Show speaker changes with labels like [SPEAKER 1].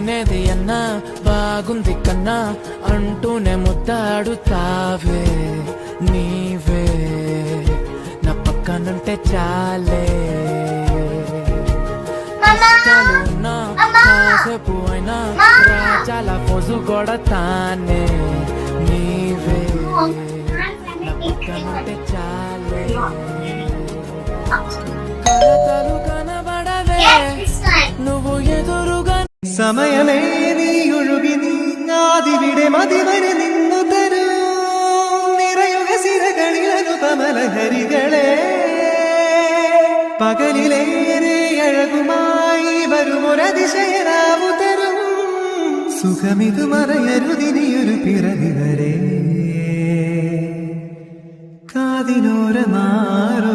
[SPEAKER 1] లేనేది అన్నా బాగుంది కన్నా అంటూనే ముద్దాడుతావే నీవే నా పక్కనుంటే చాలే కష్టాలున్నా కాసేపు అయినా చాలా పొజు కొడతానే నీవే నా పక్కనుంటే చాలే కలతలు కనబడవే నువ్వు ఎదురుగా
[SPEAKER 2] സമയമേ നീ ഒഴുകി നീങ്ങാതിവിടെ മതിവരെ നിന്നു തരൂ നിറയുക സിരകളിലനുപമലഹരികളെ പകലിലേറെ അഴകുമായി വരുമൊരതിശയനാവു തരും സുഖമിതു മറയരുതിനിയൊരു പിറവി വരെ കാതിനോരമാറു